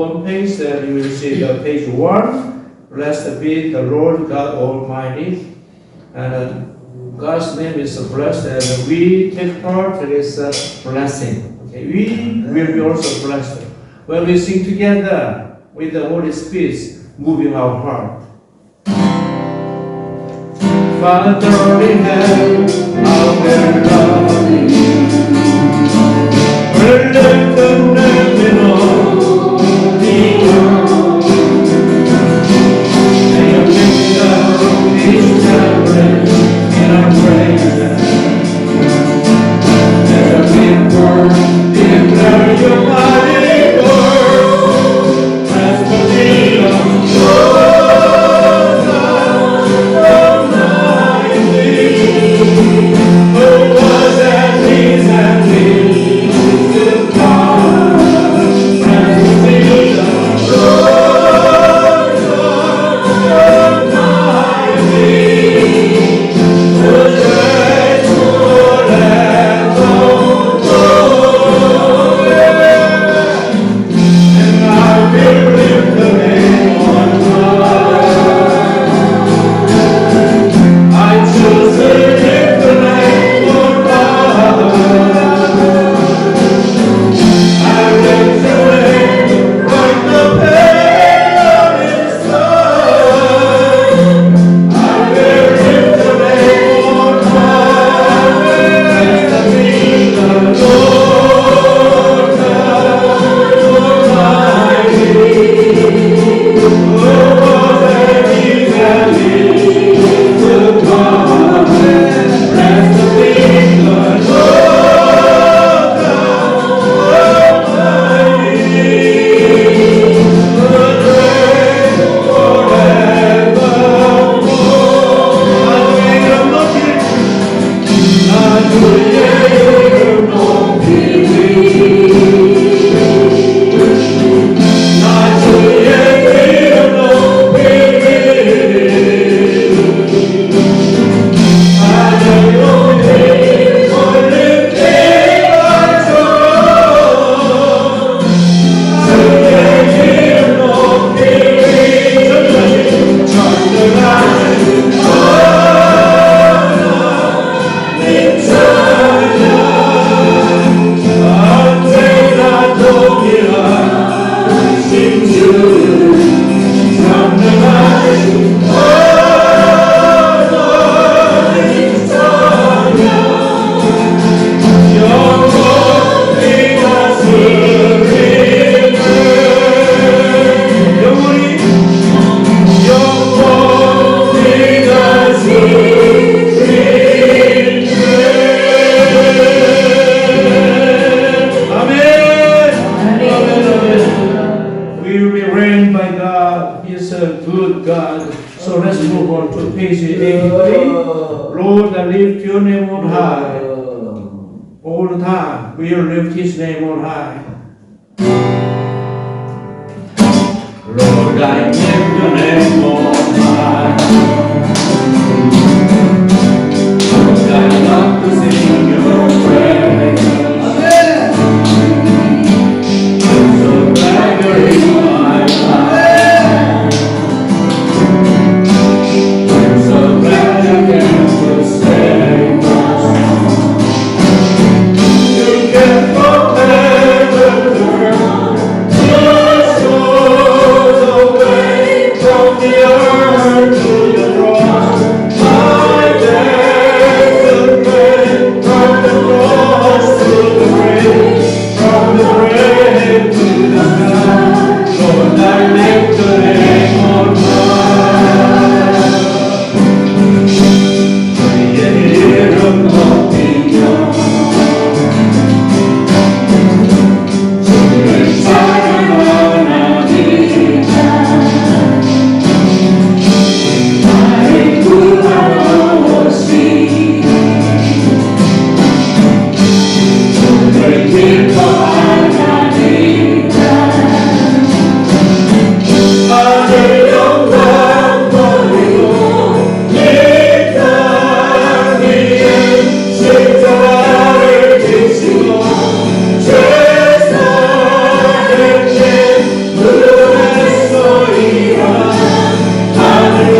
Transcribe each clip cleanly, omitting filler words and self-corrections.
one page, then you will see the page 1. Blessed be the Lord God Almighty. And God's name is blessed, and we take part in this blessing. Okay? We will be also blessed when we sing together with the Holy Spirit moving our heart. Father in heaven, how very loving you. Let the name in all the earth. May your kingdom be established in our praises. Let the people declare your mighty word. As the kingdom grows, Almighty. all the time. We will lift His name on high. Lord, I lift your name on high. Lord, I love to sing your praise. Amen. So glad you're in my life. I'm so glad you came to save us. You came from heaven to earth. Your souls away from the earth to the cross. My death pain from the cross to the grave, from the grave to the sky. Lord, I lift the name on high. 그의 이름 높이며 주를 찬양하나이다. 나의 구하러 오신 주를 기뻐하나이다. 하늘 영광 돌리고 이 땅 위에 십자가를 지시고 죄사를 죄 물러냈소이다. 하늘로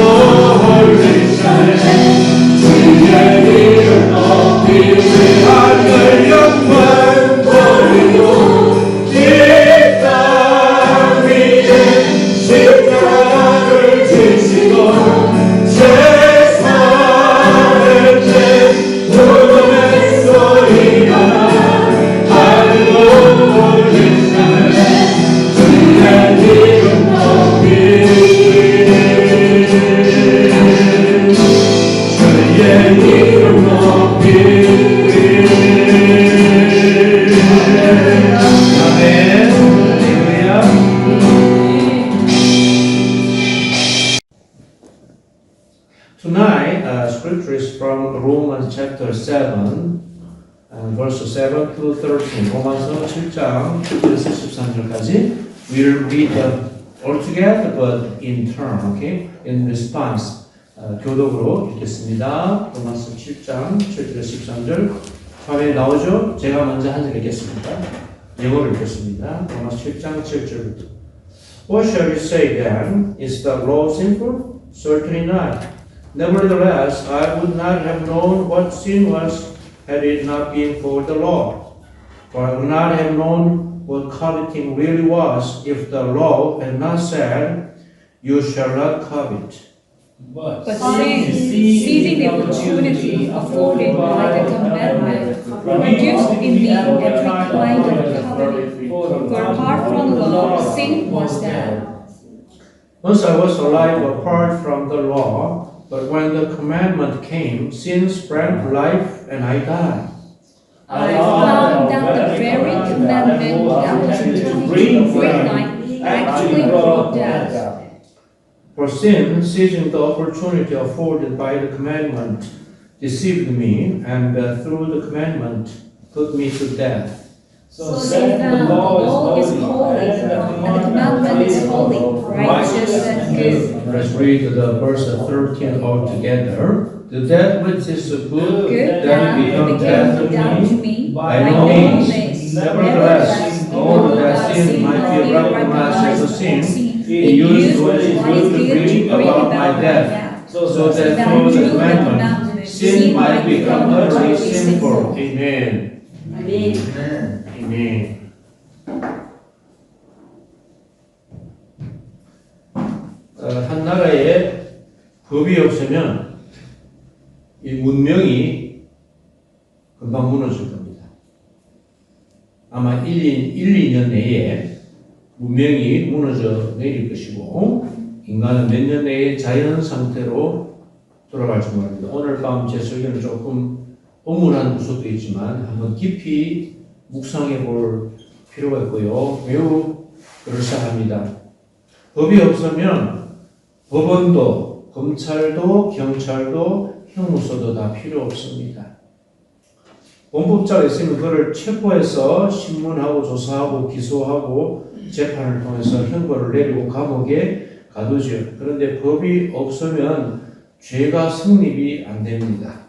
올리시네 주의 이름 높이네. 하늘 영광 돌리고 이 땅 위에 십자가를 지시고 죄사를 죄 물러냈소이다. 하늘로 올리시네 주의 이름 높이네. 주의 이름 높이네. 아멘. 할렐루야. Tonight, scripture is from Romans chapter 7, verse 7 to 13. 로마서 7장 1절에서 13절까지. We'll read all together, but in turn, okay? In response. 교독으로 읽겠습니다. 로마서 7장 7절에서 13절. 화면에 나오죠? 제가 먼저 한 절 읽겠습니다. 영어로 읽겠습니다. 로마서 7장 7절부터. What shall we say then? Is the law sinful? Certainly not. Nevertheless, I would not have known what sin was had it not been for the law. For I would not have known what coveting really was if the law had not said, "You shall not covet." But sin, seizing the opportunity afforded by the commandment, produced in me every kind of coveting. For apart from the law, sin was dead. Once I was alive apart from the law, but when the commandment came, sin sprang to life and I died. I found that the very commandment that was intended to bring life actually brought death. For sin, seizing the opportunity afforded by the commandment, deceived me, and through the commandment, put me to death. So then the law is holy, and the commandment is holy, righteous and good. Let's read the verse 13 all together. The death which is good, Good that became become death to death to me, me by no means. Nevertheless, in order that sin might be recognized as a sin, he used what is good to bring about my death, so that through the commandment, sin might become utterly sinful. Amen. Amen. Amen. 한 나라에 법이 없으면 이 문명이 금방 무너질 겁니다. 아마 1-2년 내에 문명이 무너져 내릴 것이고 인간은 몇 년 내에 자연 상태로 돌아갈지 모릅니다. 오늘 밤 제 설교는 조금 엄울한 구석도 있지만 한번 깊이 묵상해 볼 필요가 있고요. 매우 그럴싸합니다. 법이 없으면 법원도, 검찰도, 경찰도, 형무소도 다 필요 없습니다. 범법자가 있으면 그를 체포해서 신문하고 조사하고 기소하고 재판을 통해서 형벌을 내리고 감옥에 가두죠. 그런데 법이 없으면 죄가 성립이 안 됩니다.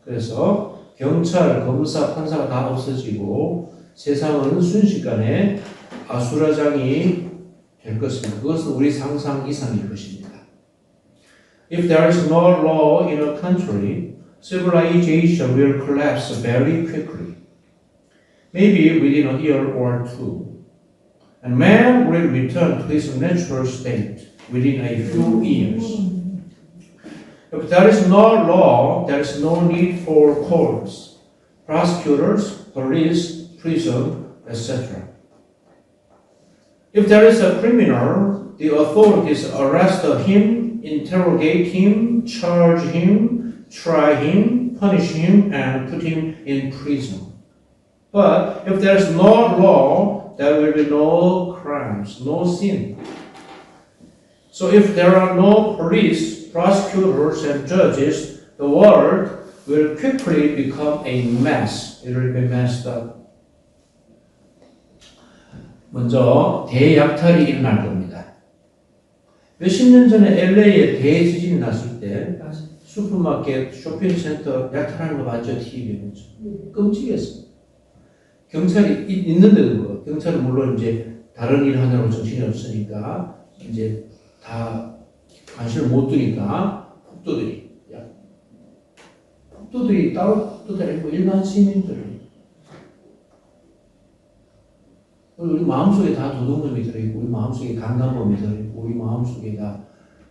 그래서 경찰, 검사, 판사가 다 없어지고 세상은 순식간에 아수라장이 될 것입니다. 그것은 우리 상상 이상일 것입니다. If there is no law in a country, civilization will collapse very quickly, maybe within a year or two, and man will return to his natural state within a few years. If there is no law, there is no need for courts, prosecutors, police, prison, etc. If there is a criminal, the authorities arrest him, interrogate him, charge him, try him, punish him, and put him in prison. But if there is no law, there will be no crimes, no sin. So if there are no police, prosecutors, and judges, the world will quickly become a mess. It will be messed up. 먼저 대약탈이 일어날 겁니다. 몇십 년 전에 LA에 대지진이 났을 때 슈퍼마켓, 쇼핑센터 약탈하는 거 봤죠? TV에 보죠. 끔찍했습니다. 경찰이 있는데도 경찰은 물론 이제 다른 일 하느라고 정신이 없으니까 이제 다 관심을 못 두니까 폭도들이 따로 폭도도 아니고 일반 시민들 우리 마음속에 다 도둑놈이 들어있고 우리 마음속에 강간범이 들어있고 우리 마음속에 다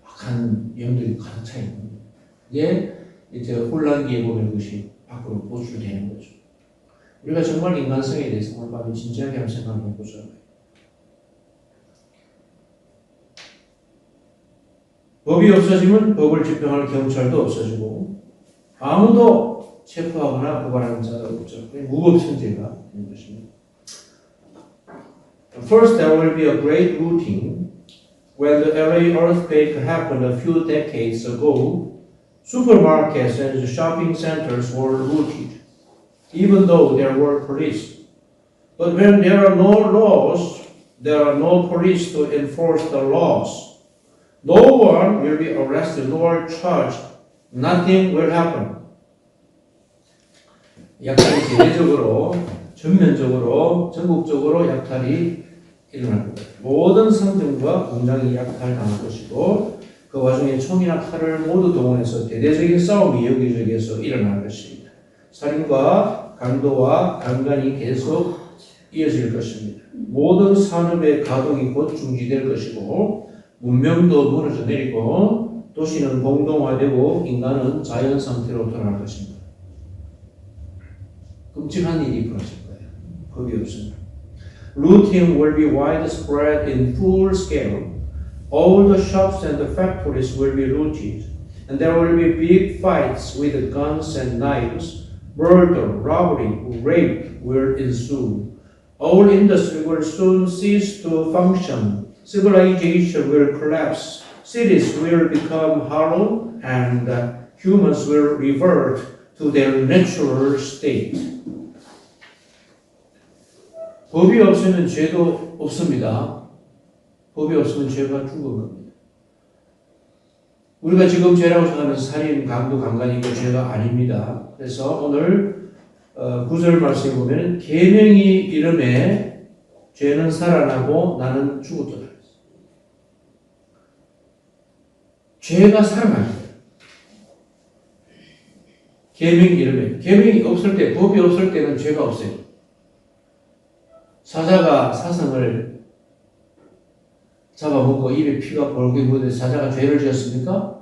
악한 영들이 가득 차 있는 거예요. 이게 이제 혼란기에 보면 그것이 밖으로 노출되는 거죠. 우리가 정말 인간성에 대해서 오늘 밤에 진지하게 한번 생각해 보자. 법이 없어지면 법을 집행할 경찰도 없어지고 아무도 체포하거나 고발하는 자가 없죠. 무법천지가 되는 것입니다. First, there will be a great looting. When the LA earthquake happened a few decades ago, supermarkets and shopping centers were looted, even though there were police. But when there are no laws, there are no police to enforce the laws. No one will be arrested nor charged. Nothing will happen. 약탈이 대대적으로, 전면적으로, 전국적으로 약탈이 일어날 겁니다. 모든 상점과 공장이 약탈당할 것이고 그 와중에 총이나 칼을 모두 동원해서 대대적인 싸움이 여기저기에서 일어날 것입니다. 살인과 강도와 강간이 계속 이어질 것입니다. 모든 산업의 가동이 곧 중지될 것이고 문명도 무너져 내리고 도시는 공동화되고 인간은 자연 상태로 돌아갈 것입니다. 끔찍한 일이 벌어질 거예요. 법이 없습니다. Looting will be widespread in full scale. All the shops and the factories will be looted, and there will be big fights with guns and knives. Murder, robbery, rape will ensue. All industry will soon cease to function. Civilization will collapse. Cities will become hollow, and humans will revert to their natural state. 법이 없으면 죄도 없습니다. 법이 없으면 죄가 죽은 겁니다. 우리가 지금 죄라고 생각하는 살인, 강도, 강간이 그 죄가 아닙니다. 그래서 오늘 9절 말씀에 보면 계명이 이름에 죄는 살아나고 나는 죽었더라. 죄가 살아나요. 계명 이름에. 계명이 없을 때, 법이 없을 때는 죄가 없어요. 사자가 사슴을 잡아먹고 입에 피가 벌게 묻어서 사자가 죄를 지었습니까?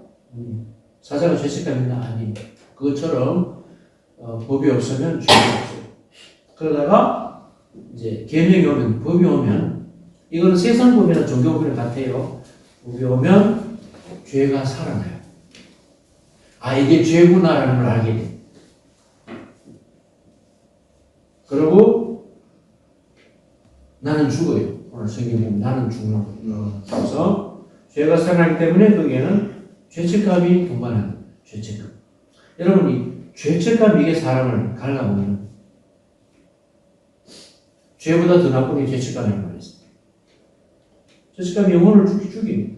사자가 죄책감이나 아닙니다. 그것처럼 법이 없으면 죄가 없어요. 그러다가 이제 계명이 오면, 법이 오면, 이거는 세상 법이나 종교 법이랑 같아요. 법이 오면 죄가 살아나요. 아, 이게 죄구나라는 걸 알게 돼요. 그리고 나는 죽어요. 오늘 성경 보면 나는 죽는 거예요. 그래서 죄가 살아나기 때문에 거기에는 죄책감이 동반하는 죄책감. 여러분이 죄책감 이게 사람을 갉아먹는 죄보다 더 나쁜 게 죄책감이라는 말이었습니다. 죄책감이 영혼을 죽입니다.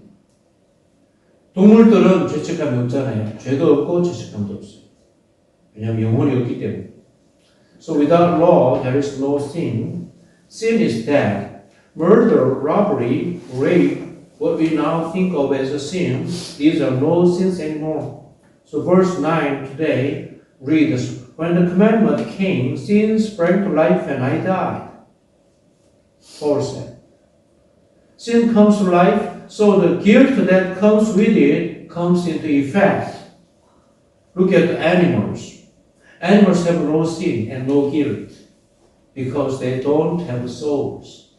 동물들은 죄책감이 없잖아요. 죄도 없고 죄책감도 없어요. 왜냐하면 영혼이 없기 때문에. So without law, there is no sin. Sin is death. Murder, robbery, rape, what we now think of as a sin, these are no sins anymore. So verse 9 today reads, when the commandment came, sin sprang to life and I died. Paul said. Sin comes to life, so the guilt that comes with it comes into effect. Look at the animals. Animals have no sin and no guilt because they don't have souls.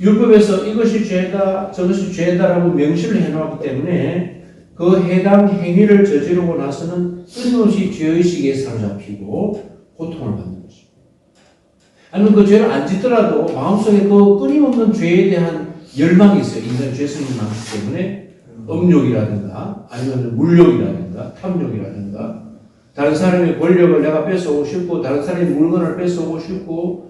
율법에서 이것이 죄다, 저것이 죄다라고 명시를 해놓았기 때문에 그 해당 행위를 저지르고 나서는 끊임없이 죄의식에 사로잡히고 고통을 받는 것입니다. 아니면 그 죄를 안 짓더라도 마음속에 그 끊임없는 죄에 대한 열망이 있어요. 인간 죄성이 많기 때문에 음욕이라든가 아니면 물욕이라든가 탐욕이라든가 다른 사람의 권력을 내가 뺏어오고 싶고 다른 사람의 물건을 뺏어오고 싶고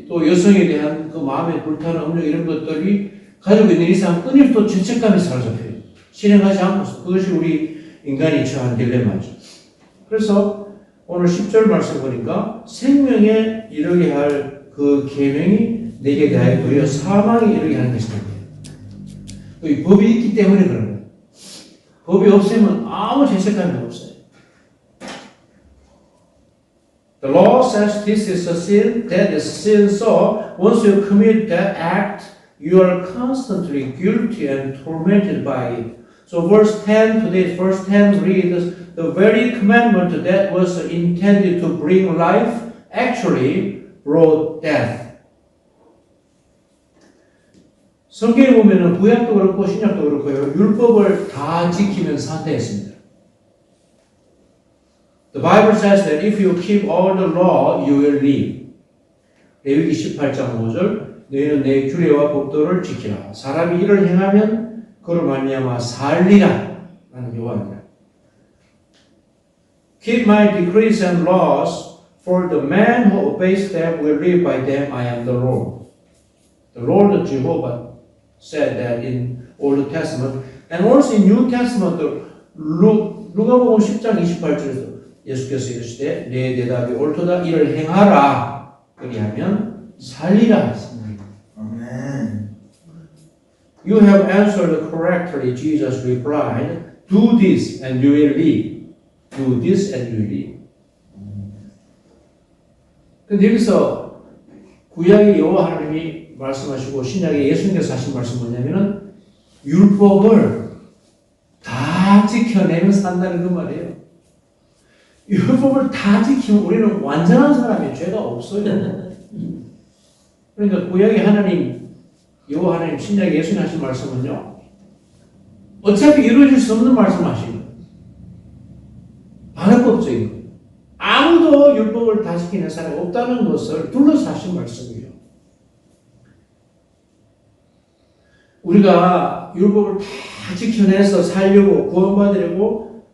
또 여성에 대한 그 마음의 불타는 음욕 이런 것들이 가지고 있는 이상 끊임없이 또 죄책감이 사로잡혀요. 실행하지 않고서. 그것이 우리 인간이 처한 딜레마죠. 그래서 오늘 10절 말씀 보니까 생명에 이르게 할 그 계명이 내게 가하여 사망에 이르게 하는 것이다. 이 법이 있기 때문에 그런 거예요. 법이 없으면 아무 죄책감이 없어요. The law says this is a sin, that is sin. So once you commit that act, you are constantly guilty and tormented by it. So verse 10, today's verse 10 reads, the very commandment that was intended to bring life actually brought death. 성경에 보면은 구약도 그렇고 신약도 그렇고요. 율법을 다 지키면 산다했습니다. The Bible says that if you keep all the law, you will live. 레위기 18장 5절 너희는 내 규례와 법도를 지키라. 사람이 이를 행하면 그로 말미암아 살리라. 라는 요구합니다. Keep my decrees and laws, for the man who obeys them will live by them. I am the Lord. The Lord Jehovah said that in Old Testament, and also in New Testament, 누가복음 10장 28절에서 예수께서 이르시되 내 대답이 옳도다 이를 행하라 그리하면 살리라 했습니다. 아멘. You have answered correctly, Jesus replied. Do this and you will live. Do this and you will live. 근데 여기서 구약의 여호와 하나님이 말씀하시고 신약의 예수님께서 하신 말씀은 뭐냐면은 율법을 다 지켜내면 산다는 그 말이에요. 율법을 다 지키면 우리는 완전한 사람이에요. 죄가 없어요. 그러니까 구약의 하나님, 여호와 하나님, 신약의 예수님 하신 말씀은요. 어차피 이루어질 수 없는 말씀하시는 거예요. 반합법적인 거예요. 아무도 율법을 다 지키는 사람이 없다는 것을 둘러서 하신 말씀이에요. 우리가 율법을 다 지켜내서 살려고 구원받으려고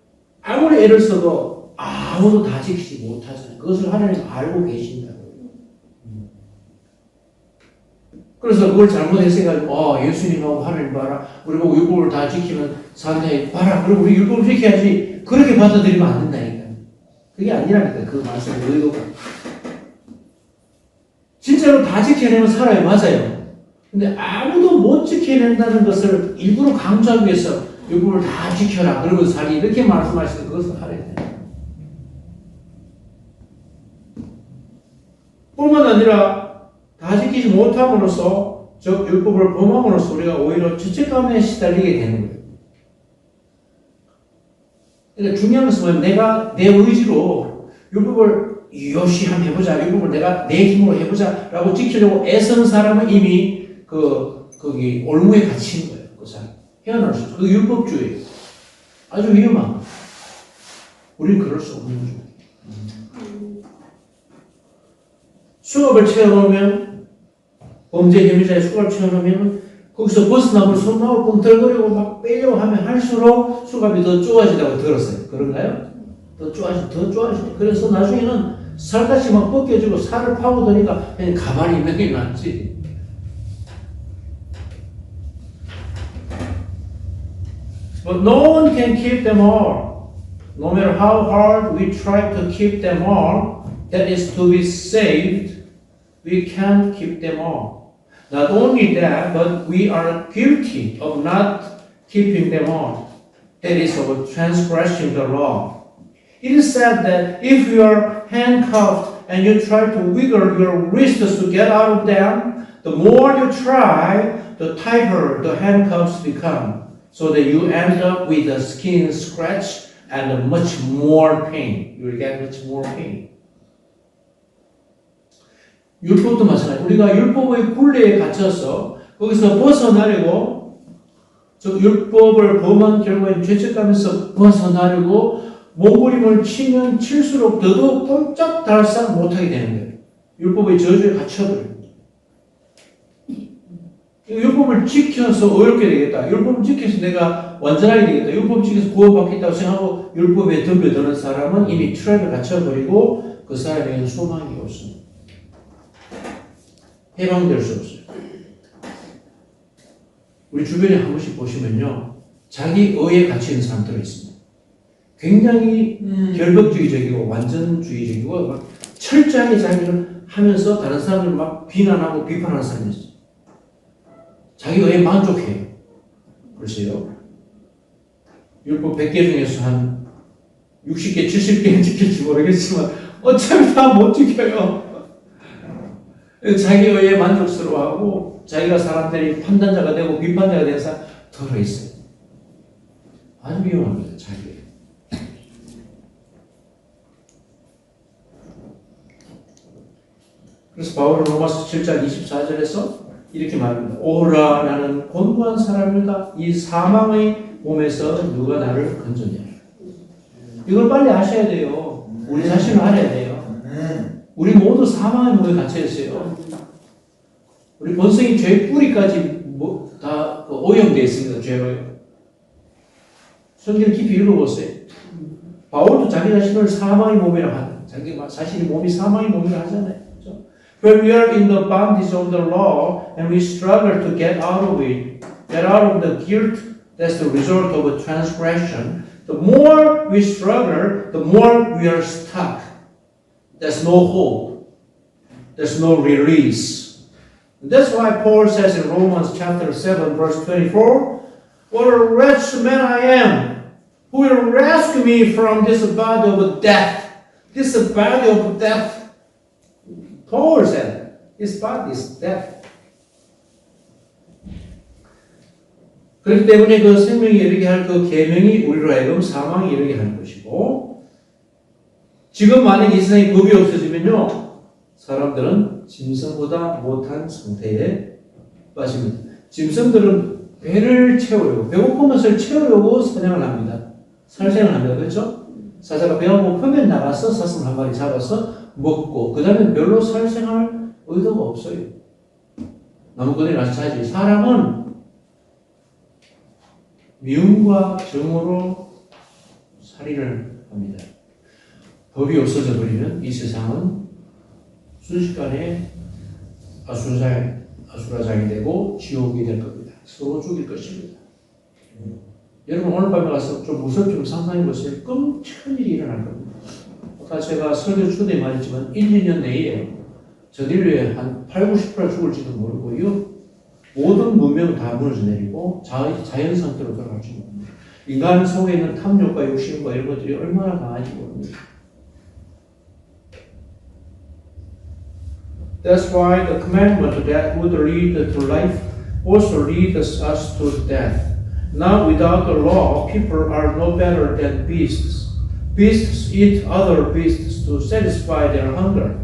아무리 애를 써도 아무도 다 지키지 못하잖아요. 그것을 하나님 알고 계신다고요. 그래서 그걸 잘못해서 예수님하고 하나님 봐라. 우리 보고 율법을 다 지키면 산다. 봐라. 그리고 우리 율법을 지켜야지. 그렇게 받아들이면 안 된다니까. 그게 아니라니까. 그 말씀의 의도가. 진짜로 다 지켜내면 살아요. 맞아요. 근데 아무도 못 지켜낸다는 것을 일부러 강조하기 위해서 율법을 다 지켜라. 그러고 살이 이렇게 말씀하시는 그것을 하래요. 뿐만 아니라 다 지키지 못함으로써 즉 율법을 범함으로써 우리가 오히려 죄책감에 시달리게 되는 거예요. 그러니까 중요한 것은 뭐냐면 내가 내 의지로 율법을 요시 한번 해보자. 율법을 내가 내 힘으로 해보자. 라고 지키려고 애쓰는 사람은 이미 거기 올무에 갇힌 거예요. 그 사람. 헤어날 수 있어요. 그게 율법주의예요. 아주 위험한 거예요. 우리는 그럴 수 없는 거죠. 수갑을 채워놓으면 범죄 혐의자의 수갑을 채워놓으면 거기서 벗어나고 손나올 뻥떨거리고 막 빼려고 하면 할수록 수갑이 더 쪼아지다고 들었어요. 그런가요? 더 쪼아지죠. 그래서 나중에는 살갗이 막 벗겨지고 살을 파고드니까 그냥 가만히 있는 게 낫지. But no one can keep them all. No matter how hard we try to keep them all, that is to be saved, we can't keep them all. Not only that, but we are guilty of not keeping them all. That is of transgressing the law. It is said that if you are handcuffed and you try to wiggle your wrists to get out of them, the more you try, the tighter the handcuffs become, so that you end up with a skin scratch and much more pain. You will get much more pain. 율법도 마찬가지. 우리가 율법의 굴레에 갇혀서 거기서 벗어나려고 즉 율법을 범한 결과에 죄책감에서 벗어나려고 몸부림을 치면 칠수록 더더욱 꼼짝달싹 못하게 되는 거예요. 율법의 저주에 갇혀버려요. 율법을 지켜서 어렵게 되겠다. 율법을 지켜서 내가 완전하게 되겠다. 율법 지켜서 구원받겠다고 생각하고 율법에 덤벼드는 사람은 이미 트랩에 갇혀버리고 그 사람에게는 소망이 없습니다. 해방될 수 없어요. 우리 주변에 한 번씩 보시면요. 자기 의에 갇히는 사람들이 있습니다. 굉장히 결벽주의적이고 완전주의적이고 막 철저하게 자기를 하면서 다른 사람을 막 비난하고 비판하는 사람이 있어요. 자기 의에 만족해요. 글쎄요. 율법 100개 중에서 한 60개, 70개는 지킬지 모르겠지만 어차피 다 못 지켜요. 자기 의에 만족스러워하고 자기가 사람들이 판단자가 되고 비판자가 되는 사람 들어있어요. 아주 위험합니다. 자기. 그래서 바울은 로마서 7장 24절에서 이렇게 말합니다. 오라 나는 곤고한 사람이다. 이 사망의 몸에서 누가 나를 건져냐. 이걸 빨리 아셔야 돼요. 우리 자신을 알아야 돼요. 우리 모두 사망의 몸에 갇혀 있어요. 우리 본성이 죄의 뿌리까지 다 오염되어 있습니다. 죄로. 성경 깊이 읽어보세요. 바울도 자기 자신을 사망의 몸이라고 하잖아요. 자기 자신이 몸이 사망의 몸이라고 하잖아요. 그렇죠? When we are in the bondage of the law and we struggle to get out of it, get out of the guilt that's the result of a transgression, the more we struggle, the more we are stuck. There's no hope. There's no release. That's why Paul says in Romans chapter 7, verse 24, what a wretched man I am! Who will rescue me from this body of death? This body of death. Paul said, his body is death. 그렇기 때문에 그 생명이 이르게 할 그 계명이 우리로 하여금 사망이 이르게 하는 것이고, 지금 만약에 이 세상에 법이 없어지면요, 사람들은 짐승보다 못한 상태에 빠집니다. 짐승들은 배를 채우려고, 배고픈 것을 채우려고 사냥을 합니다. 살생을 합니다. 그렇죠? 사자가 배가 고프면 나가서 사슴 한 마리 잡아서 먹고, 그 다음에 별로 살생할 의도가 없어요. 나무꾼이 가서 자지. 사람은 미움과 정으로 살인을 합니다. 법이 없어져 버리면 이 세상은 순식간에 아수라장이 되고 지옥이 될 겁니다. 서로 죽일 것입니다. 여러분 오늘 밤에 가서 좀 무섭게 상상해 보세요. 끔찍한 일이 일어날 겁니다. 아까 제가 설교 초대에 말했지만 1, 2년 내에 전 인류에 한 8, 90% 죽을지도 모르고요. 모든 문명은 다 무너져 내리고 자연 상태로 돌아갈지 모릅니다. 인간 속에 있는 탐욕과 욕심과 이런 것들이 얼마나 강한지 모릅니다. That's why the commandment that would lead to life also leads us to death. Now without the law, people are no better than beasts. Beasts eat other beasts to satisfy their hunger.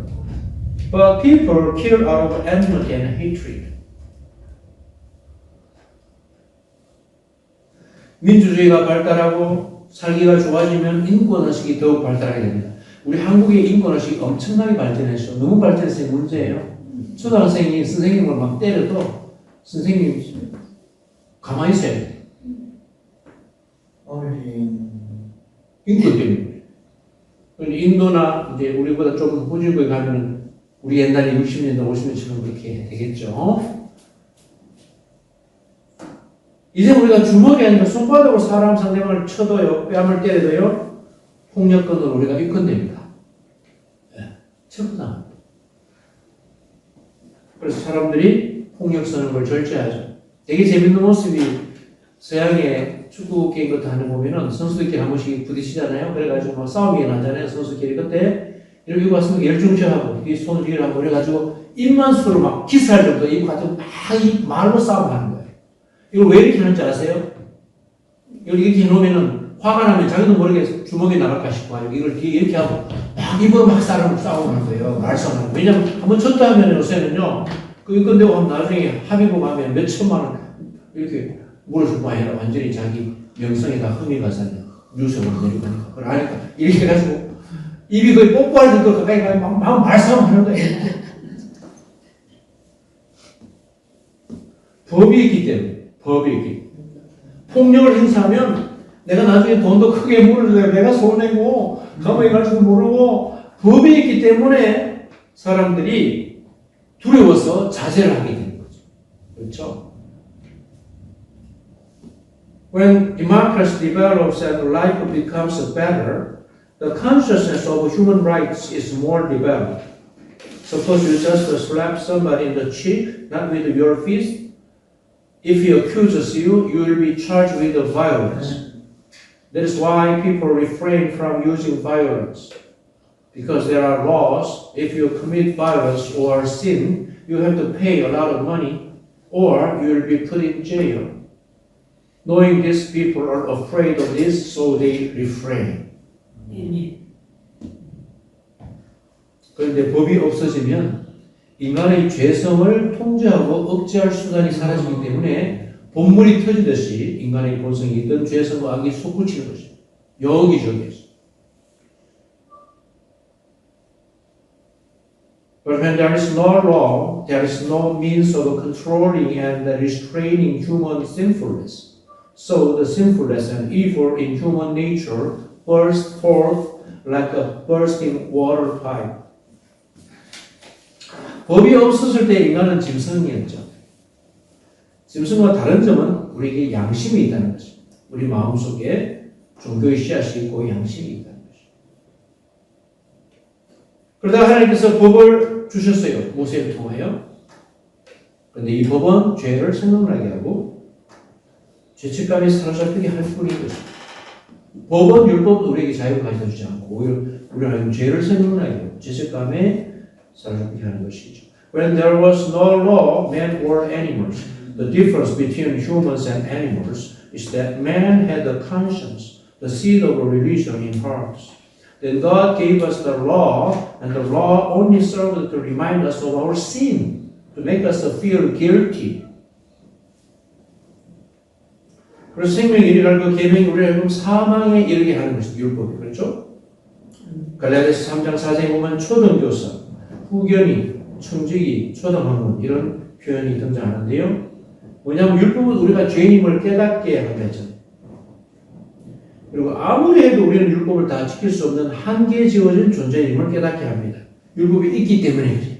But people kill out of enmity and hatred. 민주주의가 발달하고 살기가 좋아지면 인권의식이 더욱 발달하게 됩니다. 우리 한국의 인권의식이 엄청나게 발전했죠. 너무 발전해서 문제예요. 초등학생이 선생님을 막 때려도 선생님이 가만히 있어야 돼. 인권 때문에. 인도나 이제 우리보다 좀 후진국에 가면은 우리 옛날에 60년대, 50년처럼 그렇게 되겠죠. 이제 우리가 주먹이 아니라 손바닥으로 사람 상대방을 쳐도요, 뺨을 때려도요, 폭력건으로 우리가 입건됩니다. 체포당합니다. 그래서 사람들이 폭력 쓰는 걸 절제하죠. 되게 재밌는 모습이 서양의 축구 게임 같은 하는 보면은 선수들끼리 한 번씩 부딪히잖아요. 그래가지고 막 싸움이 나잖아요. 선수끼리. 그때 이렇게 왔으면 열중체하고 이 손을 뒤로 하고 그래가지고 입만 수로 막 키스할 정도 입 가지고 막 이 말로 싸움하는 거예요. 이걸 왜 이렇게 하는지 아세요? 이걸 이렇게 해놓으면은 화가 나면 자기도 모르게 주먹이 나갈까 싶어 가지고 이걸 뒤에 이렇게 하고 막 입으로 막 싸우는 거예요. 말싸움하는 거예요. 왜냐면 한번 쳤다 하면 요새는요, 그 끝내고 하면 나중에 합의금 하면 몇 천만 원 이렇게 물어줄 거 아니라 완전히 자기 명성에 다 흠이 가잖아요. 뉴스로 내려가니까. 그걸 아니까 이렇게 해가지고 입이 거의 뽀뽀할 정도 가까이 가면 막 말싸움 하는 거예요. 법이 있기 때문에. 법이 있기 때문에. 폭력을 행사하면 내가 나중에 돈도 크게 물을 내가 손해고 감옥에 갈지도 모르고 법이 있기 때문에 사람들이 두려워서 자제를 하게 되는 거죠. 그렇죠? When democracy develops and life becomes better, the consciousness of human rights is more developed. Suppose you just slap somebody in the cheek, not with your fist. If he accuses you, you will be charged with violence. That is why people refrain from using violence. Because there are laws, if you commit violence or sin, you have to pay a lot of money, or you will be put in jail. Knowing this, people are afraid of this, so they refrain. 그런데 법이 없어지면 인간의 죄성을 통제하고 억제할 수단이 사라지기 때문에 본물이 터지듯이 인간의 본성이 있던 죄성과 악이 솟구치는 것입니다. 여기저기에서. But when there is no law, there is no means of controlling and restraining human sinfulness. So the sinfulness and evil in human nature burst forth like a bursting water pipe. 법이 없었을 때 인간은 짐승이었죠. 짐승과 다른 점은 우리에게 양심이 있다는 것입니다. 우리 마음속에 종교의 씨앗이 있고 양심이 있다는 것입니다. 그러다가 하나님께서 법을 주셨어요. 모세를 통하여. 그런데 이 법은 죄를 생각나게 하고 죄책감에 사로잡히게 할 뿐인 것입니다. 법은 율법도 우리에게 자유를 가져다 주지 않고 오히려 우리는 죄를 생각나게 하고 죄책감에 사로잡히게 하는 것이죠. When there was no law, men were animals. The difference between humans and animals is that man had a conscience, the seed of a religion in hearts. Then God gave us the law, and the law only served to remind us of our sin, to make us feel guilty. 그래서 생명에 이르게 그 계명이 우리를 알고 사망에 이르게 하는 것이 율법이 그렇죠? 갈라디아서 3장 4절에 보면 초등교사, 후견이, 청지기, 초등학문 이런 표현이 등장하는데요. 뭐냐면 율법은 우리가 죄인임을 깨닫게 하는 거죠. 그리고 아무리 해도 우리는 율법을 다 지킬 수 없는 한계에 지어진 존재임을 깨닫게 합니다. 율법이 있기 때문에 그래요.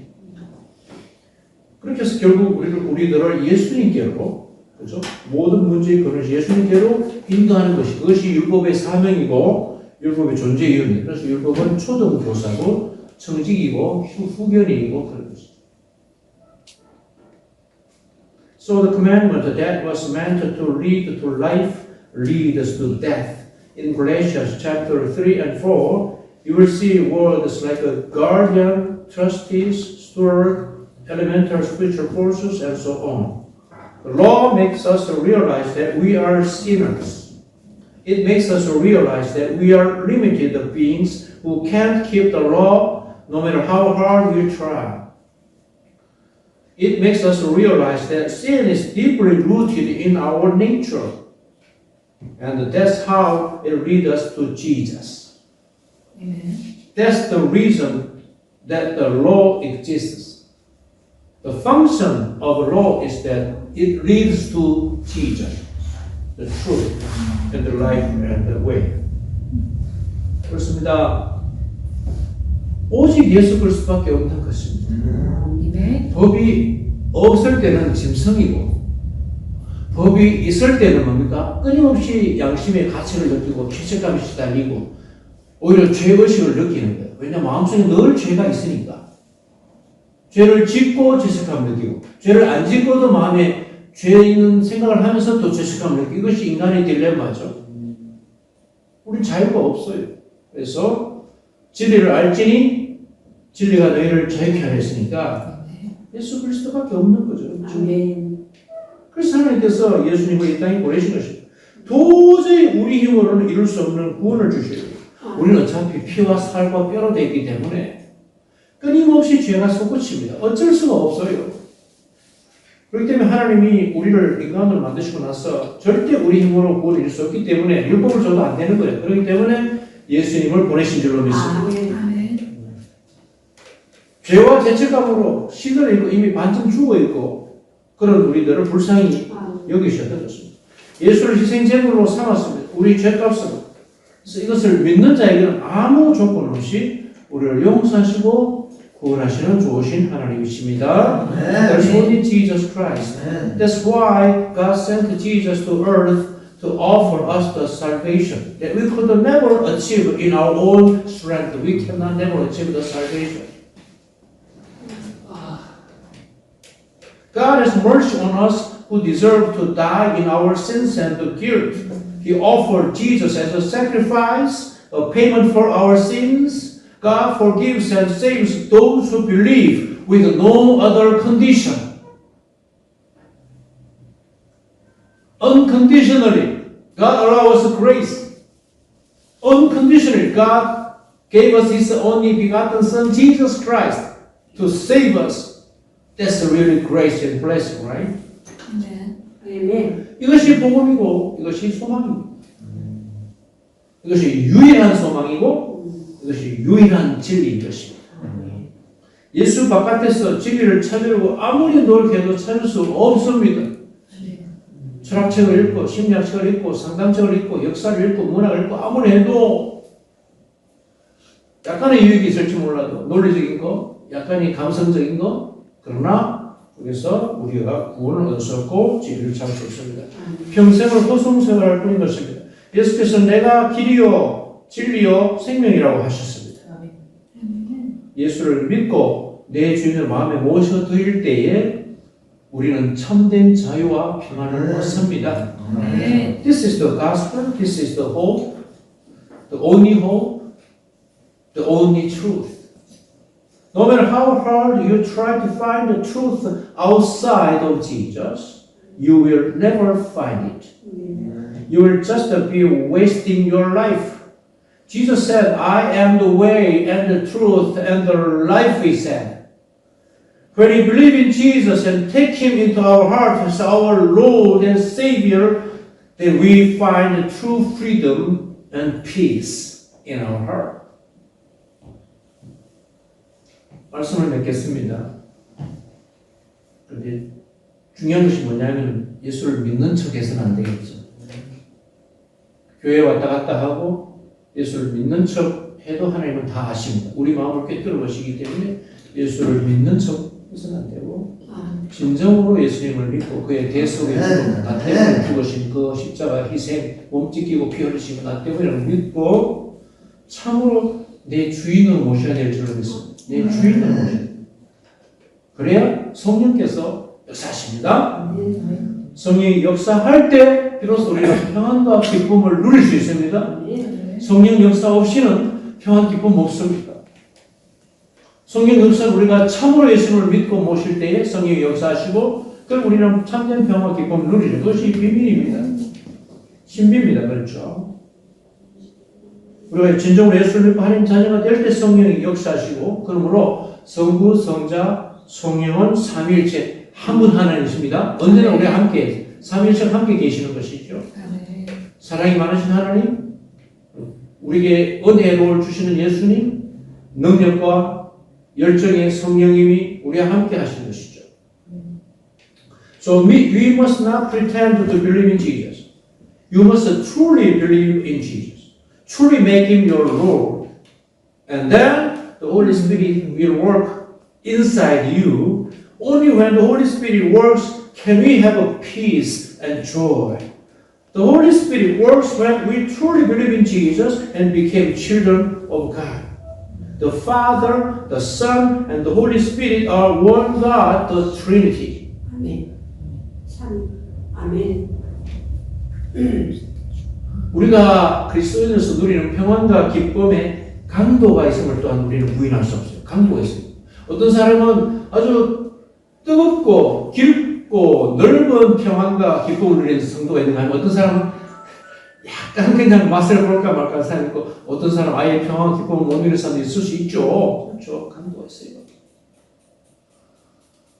그렇게 해서 결국 우리들을 예수님께로, 그죠? 모든 문제의 근원을 예수님께로 인도하는 것이 그것이 율법의 사명이고 율법의 존재 이유입니다. 그래서 율법은 초등교사고 청직이고 후견이고 그런 것이죠. So the commandment that was meant to lead to life leads to death. In Galatians chapter 3 and 4, you will see words like a guardian, trustees, steward, elemental spiritual forces, and so on. The law makes us realize that we are sinners. It makes us realize that we are limited beings who can't keep the law no matter how hard we try. It makes us realize that sin is deeply rooted in our nature. And that's how it leads us to Jesus. Amen. That's the reason that the law exists. The function of the law is that it leads to Jesus, the truth, and the life, and the way. 그렇습니다. 오직 예수 그리스도밖에 없는 것입니다. Amen. 법이 없을 때는 짐승이고 법이 있을 때는 뭡니까? 끊임없이 양심의 가치를 느끼고 죄책감이 시달리고 오히려 죄의식을 느끼는 거예요. 왜냐하면 마음속에 늘 죄가 있으니까. 죄를 짓고 죄책감을 느끼고 죄를 안 짓고도 마음에 죄 있는 생각을 하면서 또 죄책감을 느끼고 이것이 인간의 딜레마죠. 우린 자유가 없어요. 그래서 진리를 알지니 진리가 너희를 자유케 하려 했으니까 예수 그리스도밖에 없는 거죠. 아멘. 그래서 하나님께서 예수님을 이 땅에 보내신 것입니다. 도저히 우리 힘으로는 이룰 수 없는 구원을 주셔야 돼요. 우리는 어차피 피와 살과 뼈로 되어 있기 때문에 끊임없이 죄가 솟구칩니다. 어쩔 수가 없어요. 그렇기 때문에 하나님이 우리를 인간으로 만드시고 나서 절대 우리 힘으로 구원을 이룰 수 없기 때문에 율법을 줘도 안 되는 거예요. 그렇기 때문에 예수님을 보내신 줄로 믿습니다. Amen. 죄와 죄책감으로 시들어 있고 이미 반쯤 죽어 있고 그런 우리들을 불쌍히 여기셔야 좋습니다. 예수를 희생제물로 삼았습니다. 우리 죄값으로. 그래서 이것을 믿는 자에게는 아무 조건 없이 우리를 용서하시고 구원하시는 좋으신 하나님이십니다. There's only Jesus Christ. That's why God sent Jesus to earth to offer us the salvation that we could never achieve in our own strength. We cannot never achieve the salvation. God has mercy on us who deserve to die in our sins and the guilt. He offered Jesus as a sacrifice, a payment for our sins. God forgives and saves those who believe with no other condition. Unconditionally, God allows us grace. Unconditionally, God gave us His only begotten Son, Jesus Christ, to save us. That's really grace and blessing, right? Amen. 아멘. 이것이 복음이고 이것이 소망입니다. 이것이 유일한 소망이고 이것이 유일한 진리인 것입니다. 예수 바깥에서 진리를 찾으려고 아무리 노력해도 찾을 수 없습니다. 철학책을 읽고 심리학책을 읽고 상담책을 읽고 역사를 읽고 문학을 읽고 아무리 해도 약간의 유익이 있을지 몰라도 논리적인 거, 약간의 감성적인 거 그러나 거기서 우리가 구원을 얻을 수 없고 진리를 찾을 수 없습니다. 평생을 허송세월할 뿐인 것입니다. 예수께서 내가 길이요 진리요 생명이라고 하셨습니다. 예수를 믿고 내 주인을 마음에 모셔드릴 때에 우리는 참된 자유와 평안을 얻습니다. This is the gospel. This is the hope. The only hope. The only truth. No matter how hard you try to find the truth outside of Jesus, you will never find it. You will just be wasting your life. Jesus said, I am the way and the truth and the life, he said. When we believe in Jesus and take him into our heart as our Lord and Savior, then we find true freedom and peace in our heart. 말씀을 맺겠습니다. 그런데 중요한 것이 뭐냐면 예수를 믿는 척해서는 안 되겠죠. 교회 왔다 갔다 하고 예수를 믿는 척 해도 하나님은 다 아십니다. 우리 마음을 꿰뚫어 보시기 때문에 예수를 믿는 척 해서는 안 되고 진정으로 예수님을 믿고 그의 대속의 죽음, 나 때문에 죽으신 그 십자가 희생, 몸 찢기고 피 흘리신 나 때문에 믿고 참으로 내 주인으로 모셔야 될 줄로 믿습니다. 내 주인으로 모셔야 됩니다. 그래야 성령께서 역사하십니다. 성령이 역사할 때 비로소 우리가 평안과 기쁨을 누릴 수 있습니다. 성령 역사 없이는 평안 기쁨 없습니다. 성령 역사를 우리가 참으로 예수님을 믿고 모실 때에 성령이 역사하시고 그럼 우리는 참된 평화 기쁨을 누리죠. 그것이 비밀입니다. 신비입니다. 그렇죠? 우리가 진정으로 예수를 믿고 하나님 자녀가 될 때 성령이 역사하시고 그러므로 성부, 성자, 성령은 삼위일체 한 분 하나님이십니다. 언제나 우리와 함께 삼위일체가 함께 계시는 것이죠. 사랑이 많으신 하나님, 우리에게 은혜를 주시는 예수님, 능력과 열정의 성령님이 우리와 함께 하시는 것이죠. So we must not pretend to believe in Jesus. You must truly believe in Jesus. Truly make him your Lord. And then the Holy Spirit will work inside you. Only when the Holy Spirit works can we have a peace and joy. The Holy Spirit works when we truly believe in Jesus and became children of God. The Father, the Son, and the Holy Spirit are one God, the Trinity. 아멘. 참, 아멘. 우리가 그리스도인으로서 누리는 평안과 기쁨의 강도가 있음을 또한 우리는 부인할 수 없어요. 강도가 있습니다. 어떤 사람은 아주 뜨겁고 깊고 넓은 평안과 기쁨을 누리는 성도가 있는가 하면 어떤 사람은 약간 그냥 맛을 볼까 말까 하는 사람이 있고 어떤 사람 아예 평안과 기쁨을 못 누리는 사람도 있을 수 있죠. 그렇죠. 강도가 있어요.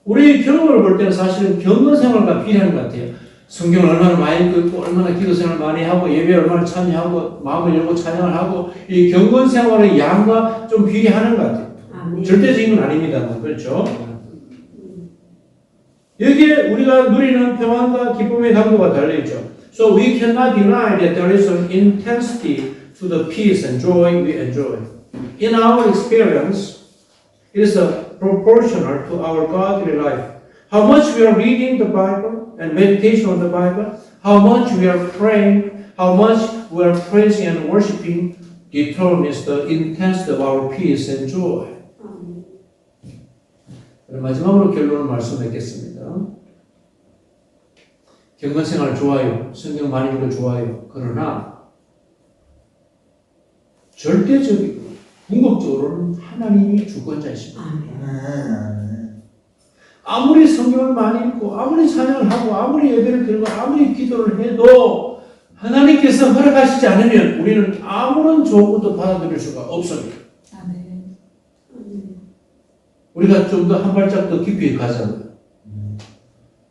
우리 경험을 볼 때는 사실은 경건 생활과 비례하는 것 같아요. 성경을 얼마나 많이 읽고 얼마나 기도 생활을 많이 하고 예배 얼마나 참여하고 마음을 열고 찬양을 하고 이 경건 생활의 양과 좀 비례하는 것 같아요. 아멘. 절대적인 건 아닙니다만 그렇죠. 여기에 우리가 누리는 평안과 기쁨의 강도가 달려있죠. So we cannot deny that there is an intensity to the peace and joy we enjoy. In our experience, it is proportional to our godly life. How much we are reading the Bible and meditation on the Bible, how much we are praying, how much we are praising and worshiping determines the intensity of our peace and joy. 마지막으로 결론을 말씀드리겠습니다. 경건생활 좋아요. 성경 많이 읽어 좋아요. 그러나 절대적이고 궁극적으로는 하나님이 주권자이십니다. 아무리 성경을 많이 읽고 아무리 찬양을 하고 아무리 예배를 드리고 아무리 기도를 해도 하나님께서 허락하시지 않으면 우리는 아무런 조언도 받아들일 수가 없습니다. 아멘. 우리가 좀 더 한 발짝 더 깊이 가자고요.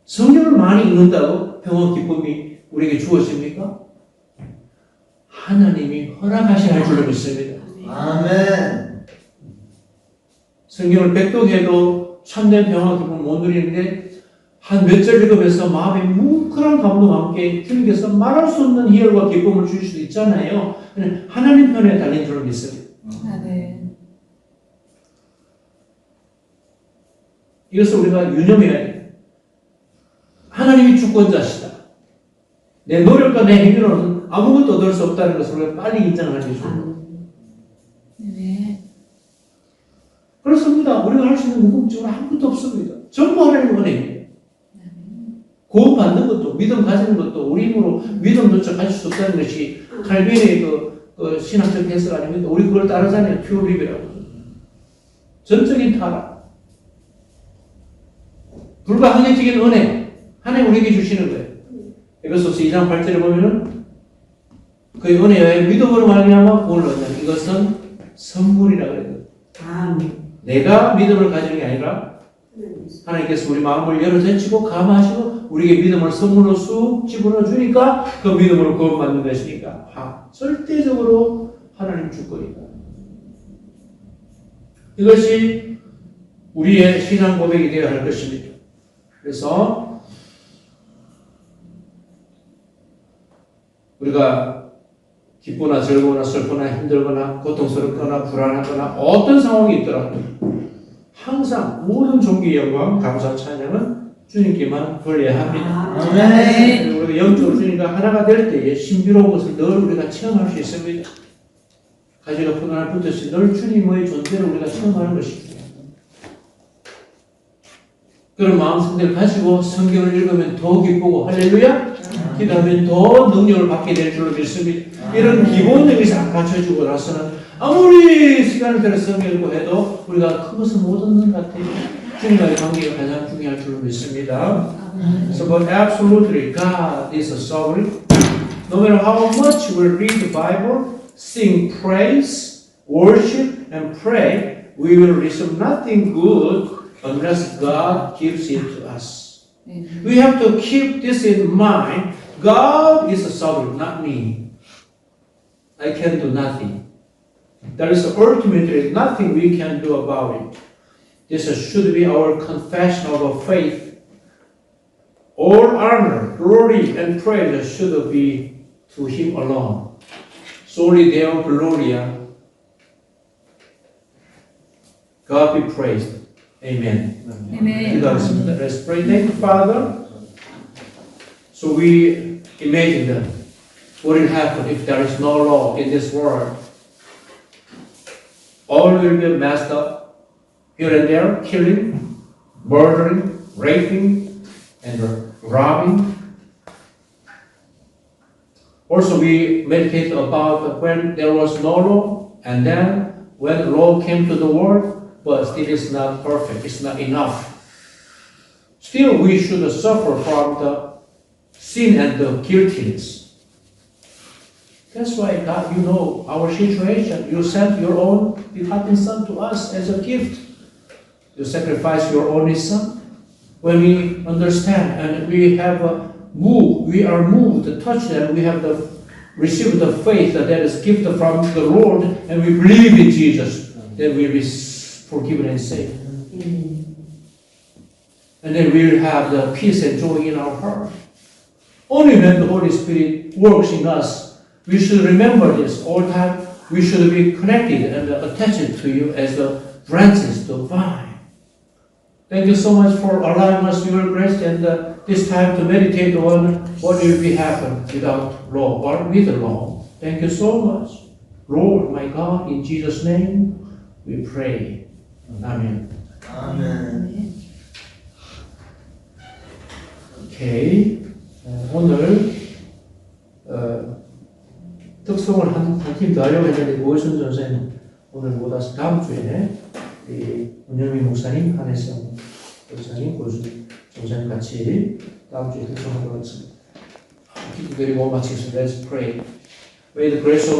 성경을 많이 읽는다고 평화 기쁨이 우리에게 주어집니까? 하나님이 허락하셔야 할 줄로 믿습니다. 아멘. 성경을 백독해도 참된 평화 기쁨을 못 누리는데 한 몇 절 읽으면서 마음에 뭉클한 감동과 함께 주님께서 말할 수 없는 희열과 기쁨을 주실 수도 있잖아요. 하나님 편에 달린 줄로 믿습니다. 아멘. 이것을 우리가 유념해야 돼요. 하나님이 주권자시다. 내 노력과 내 행위로는 아무것도 얻을 수 없다는 것을 우리가 빨리 인정하는 게 좋습니다. 네. 그렇습니다. 우리가 할 수 있는 궁극적으로 아무것도 없습니다. 전부 하나님의 은혜입니다. 구원 받는 것도 믿음 가지는 것도 우리 힘으로 믿음조차 가질 수 없다는 것이 칼빈의 그 신학적 해석 아닙니까? 우리 그걸 따르잖아요. 퓨어리비라고. 전적인 타락. 불가항력적인 은혜. 하나님 우리에게 주시는 거예요. 에베소서 2장 8절에 보면은 그의 은혜에 믿음으로 말미암아 구원을 얻는 이것은 선물이라 그래요. 내가 믿음을 가지는 게 아니라 하나님께서 우리 마음을 열어 제치고 감화하시고 우리에게 믿음을 선물로 쑥 집어넣어 주니까 그 믿음으로 구원받는 것이니까 절대적으로 하나님 주권이다. 이것이 우리의 신앙 고백이 되어야 할 것입니다. 그래서 우리가 기쁘나 즐거우나 슬프나 힘들거나 고통스럽거나 불안하거나 어떤 상황이 있더라도 항상 모든 종교의 영광, 감사, 찬양은 주님께만 돌려야 합니다. 아멘. 우리가 영적으로 주님과 하나가 될 때에 신비로운 것을 늘 우리가 체험할 수 있습니다. 가지가 푸른날 붙듯이 늘 주님의 존재를 우리가 체험하는 것입니다. 그런 마음 상태를 가지고 성경을 읽으면 더 기쁘고 할렐루야 기도하면 더 능력을 받게 될 줄로 믿습니다. 이런 기본적인 싹 갖춰주고 나서는 아무리 시간을 들여서 성경을 읽고 해도 우리가 큰 것을 못 얻는 것 같아요. 주님과의 관계가 가장 중요할 줄로 믿습니다. So but absolutely God is a sovereign. No matter how much we read the Bible, sing praise, worship and pray, we will receive nothing good unless God gives it to us. We have to keep this in mind. God is a sovereign, not me. I can do nothing. There is ultimately nothing we can do about it. This should be our confession of our faith. All honor, glory, and praise should be to Him alone. Soli Deo Gloria. God be praised. Amen. Amen. 기도하겠습니다. Let's pray. Thank you, Father. So we imagine what will happen if there is no law in this world. All will be messed up here and there, killing, murdering, raping, and robbing. Also, we meditate about when there was no law, and then when law came to the world, but still it's not perfect, it's not enough. Still, we should suffer from the sin and the guiltiness. That's why God, you know our situation. You sent your own begotten Son to us as a gift. You sacrificed your only Son. When we understand and we have we are moved to touch them, we have received the faith that is gift from the Lord, and we believe in Jesus, then we will be forgiven and saved. And then we will have the peace and joy in our heart. Only when the Holy Spirit works in us, we should remember this all the time. We should be connected and attached to you as the branches to the vine. Thank you so much for allowing us your grace and this time to meditate on what will be happen without law or with the law. Thank you so much. Lord, my God, in Jesus' name we pray. Amen. 아멘. 오케이. 오늘 특송을 한 팀 더 하려고 했는데 고혜순 전사님 오늘 못 와서 다음 주에 문영민 목사님, 한혜성 목사님, 고혜순 전사님 같이 다음 주에 특송하도록 하겠습니다. 기도드리고 마치겠습니다. Let's pray. May the grace of